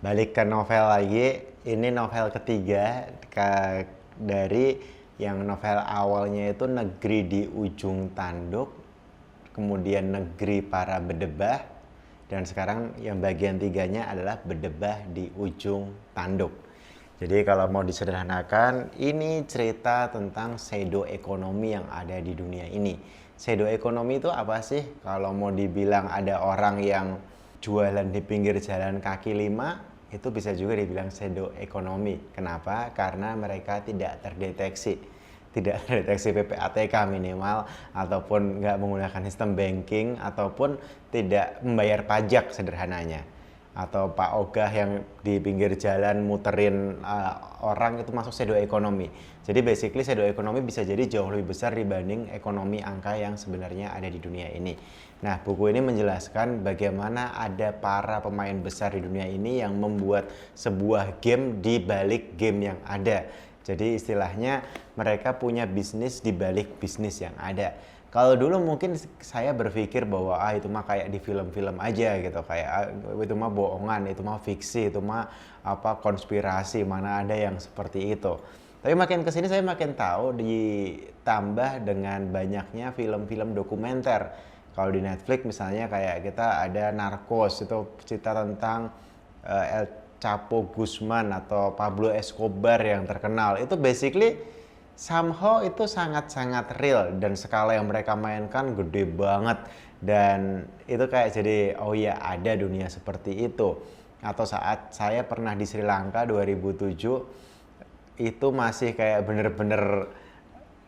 Balik ke novel lagi, ini novel ketiga dari yang novel awalnya itu Negeri di Ujung Tanduk, kemudian Negeri Para Bedebah, dan sekarang yang bagian tiganya adalah Bedebah di Ujung Tanduk. Jadi kalau mau disederhanakan, ini cerita tentang pseudo ekonomi yang ada di dunia ini. Pseudo ekonomi itu apa sih? Kalau mau dibilang ada orang yang jualan di pinggir jalan kaki lima, itu bisa juga dibilang pseudo ekonomi. Kenapa? Karena mereka tidak terdeteksi. Tidak terdeteksi PPATK minimal, ataupun nggak menggunakan sistem banking, ataupun tidak membayar pajak sederhananya. Atau Pak Ogah yang di pinggir jalan muterin orang, itu masuk pseudo ekonomi. Jadi basically pseudo ekonomi bisa jadi jauh lebih besar dibanding ekonomi angka yang sebenarnya ada di dunia ini. Nah, buku ini menjelaskan bagaimana ada para pemain besar di dunia ini yang membuat sebuah game di balik game yang ada. Jadi istilahnya mereka punya bisnis di balik bisnis yang ada. Kalau dulu mungkin saya berpikir bahwa itu mah kayak di film-film aja gitu, kayak itu mah bohongan, itu mah fiksi, itu mah konspirasi, mana ada yang seperti itu. Tapi makin kesini saya makin tahu, ditambah dengan banyaknya film-film dokumenter. Kalau di Netflix misalnya kayak kita ada Narcos, itu cerita tentang El Chapo Guzman atau Pablo Escobar yang terkenal. Itu basically somehow itu sangat-sangat real, dan skala yang mereka mainkan gede banget, dan itu kayak jadi oh ya ada dunia seperti itu. Atau saat saya pernah di Sri Lanka 2007, itu masih kayak bener-bener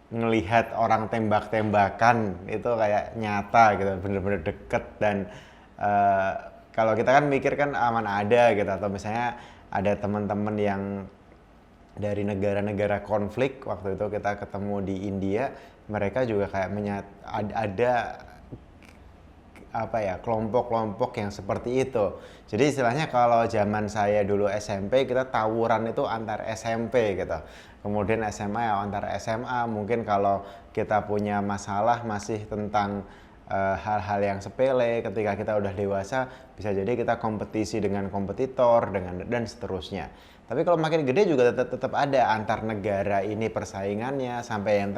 ngelihat orang tembak-tembakan, itu kayak nyata gitu, bener-bener deket. Dan kalau kita kan mikir kan aman ada gitu, atau misalnya ada teman-teman yang dari negara-negara konflik, waktu itu kita ketemu di India, mereka juga kayak ada kelompok-kelompok yang seperti itu. Jadi istilahnya kalau zaman saya dulu SMP, kita tawuran itu antar SMP gitu. Kemudian SMA ya antar SMA. Mungkin kalau kita punya masalah masih tentang hal-hal yang sepele, ketika kita udah dewasa bisa jadi kita kompetisi dengan kompetitor dan seterusnya. Tapi kalau makin gede juga tetap ada antar negara ini persaingannya, sampai yang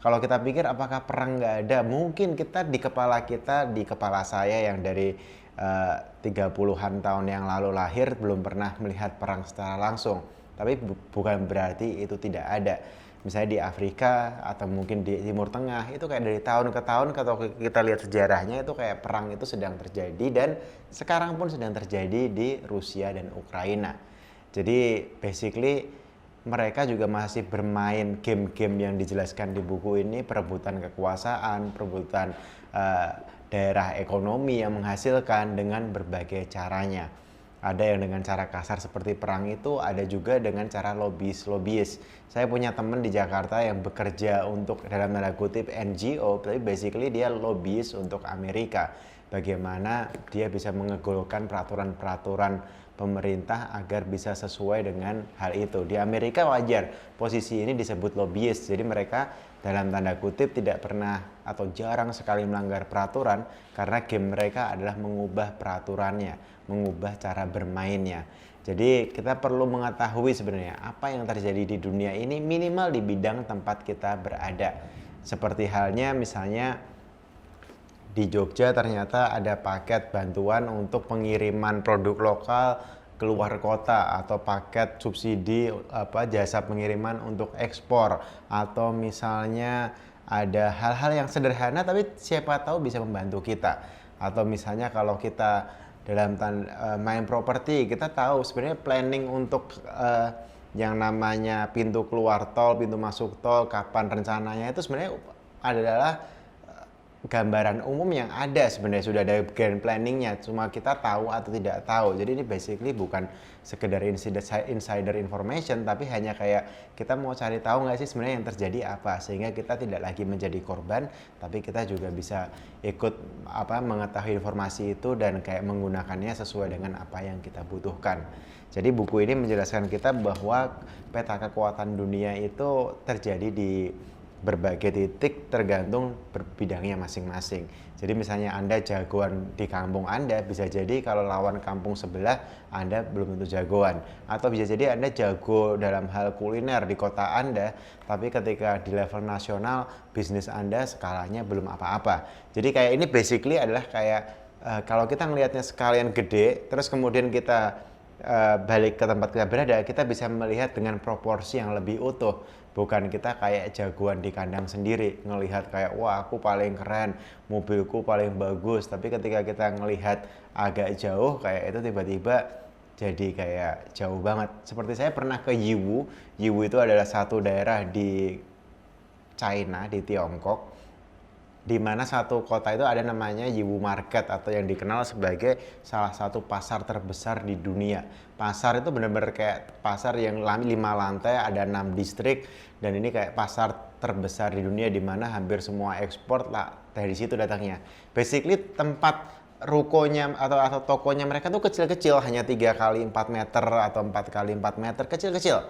kalau kita pikir apakah perang nggak ada, mungkin di kepala saya yang dari 30-an tahun yang lalu lahir belum pernah melihat perang secara langsung. Tapi bukan berarti itu tidak ada. Misalnya di Afrika atau mungkin di Timur Tengah, itu kayak dari tahun ke tahun kalau kita lihat sejarahnya itu kayak perang itu sedang terjadi, dan sekarang pun sedang terjadi di Rusia dan Ukraina. Jadi basically mereka juga masih bermain game-game yang dijelaskan di buku ini, perebutan kekuasaan, perebutan daerah ekonomi yang menghasilkan dengan berbagai caranya. Ada yang dengan cara kasar seperti perang itu, ada juga dengan cara lobbyis. Saya punya teman di Jakarta yang bekerja untuk dalam tanda kutip NGO, tapi basically dia lobbyis untuk Amerika. Bagaimana dia bisa mengegolkan peraturan-peraturan pemerintah agar bisa sesuai dengan hal itu. Di Amerika wajar posisi ini disebut lobbyis, jadi mereka dalam tanda kutip tidak pernah atau jarang sekali melanggar peraturan, karena game mereka adalah mengubah peraturannya, mengubah cara bermainnya. Jadi kita perlu mengetahui sebenarnya apa yang terjadi di dunia ini, minimal di bidang tempat kita berada. Seperti halnya misalnya di Jogja ternyata ada paket bantuan untuk pengiriman produk lokal keluar kota, atau paket subsidi jasa pengiriman untuk ekspor, atau misalnya ada hal-hal yang sederhana tapi siapa tahu bisa membantu kita. Atau misalnya kalau kita dalam main properti, kita tahu sebenarnya planning untuk yang namanya pintu keluar tol, pintu masuk tol, kapan rencananya, itu sebenarnya adalah gambaran umum yang ada, sebenarnya sudah ada grand planningnya, cuma kita tahu atau tidak tahu. Jadi ini basically bukan sekedar insider information, tapi hanya kayak kita mau cari tahu nggak sih sebenarnya yang terjadi apa, sehingga kita tidak lagi menjadi korban, tapi kita juga bisa ikut mengetahui informasi itu dan kayak menggunakannya sesuai dengan apa yang kita butuhkan. Jadi buku ini menjelaskan kita bahwa peta kekuatan dunia itu terjadi di berbagai titik tergantung bidangnya masing-masing. Jadi misalnya Anda jagoan di kampung Anda, bisa jadi kalau lawan kampung sebelah Anda belum tentu jagoan. Atau bisa jadi Anda jago dalam hal kuliner di kota Anda, tapi ketika di level nasional bisnis Anda skalanya belum apa-apa. Jadi kayak ini basically adalah kayak kalau kita ngelihatnya sekalian gede, terus kemudian kita balik ke tempat kita berada, kita bisa melihat dengan proporsi yang lebih utuh. Bukan kita kayak jagoan di kandang sendiri, ngelihat kayak wah aku paling keren, mobilku paling bagus. Tapi ketika kita ngelihat agak jauh kayak itu tiba-tiba jadi kayak jauh banget. Seperti saya pernah ke Yiwu. Yiwu itu adalah satu daerah di China, di Tiongkok, di mana satu kota itu ada namanya Yiwu Market atau yang dikenal sebagai salah satu pasar terbesar di dunia. Pasar itu benar-benar kayak pasar yang 5 lantai, ada 6 distrik, dan ini kayak pasar terbesar di dunia di mana hampir semua ekspor lah dari situ datangnya. Basically tempat rukonya atau tokonya mereka tuh kecil-kecil, hanya 3 kali 4 meter atau 4 kali 4 meter, kecil-kecil.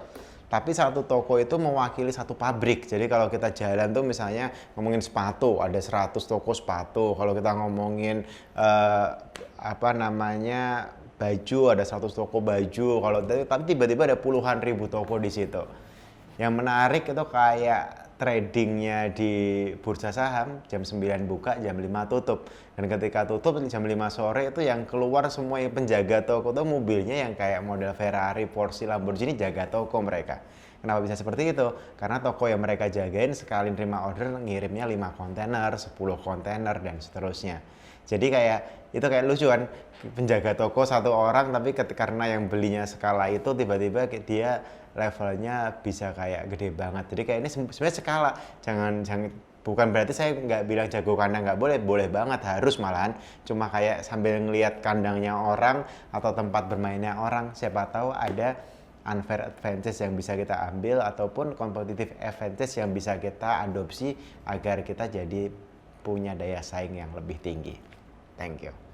Tapi satu toko itu mewakili satu pabrik. Jadi kalau kita jalan tuh misalnya ngomongin sepatu, ada 100 toko sepatu. Kalau kita ngomongin baju, ada 100 toko baju. Kalau tapi tiba-tiba ada puluhan ribu toko di situ. Yang menarik itu kayak tradingnya di bursa saham, jam 9 buka, jam 5 tutup. Dan ketika tutup jam 5 sore itu yang keluar semua yang penjaga toko itu mobilnya yang kayak model Ferrari, Porsche, Lamborghini, jaga toko mereka. Kenapa bisa seperti itu? Karena toko yang mereka jagain sekali terima order ngirimnya 5 kontainer, 10 kontainer, dan seterusnya. Jadi kayak itu kayak lucu kan, penjaga toko satu orang tapi karena yang belinya skala itu tiba-tiba dia levelnya bisa kayak gede banget. Jadi kayak ini sebenarnya skala, jangan bukan berarti saya nggak bilang jago kandang nggak boleh, boleh banget, harus malahan. Cuma kayak sambil ngelihat kandangnya orang atau tempat bermainnya orang, siapa tahu ada unfair advantage yang bisa kita ambil ataupun competitive advantage yang bisa kita adopsi agar kita jadi punya daya saing yang lebih tinggi. Thank you.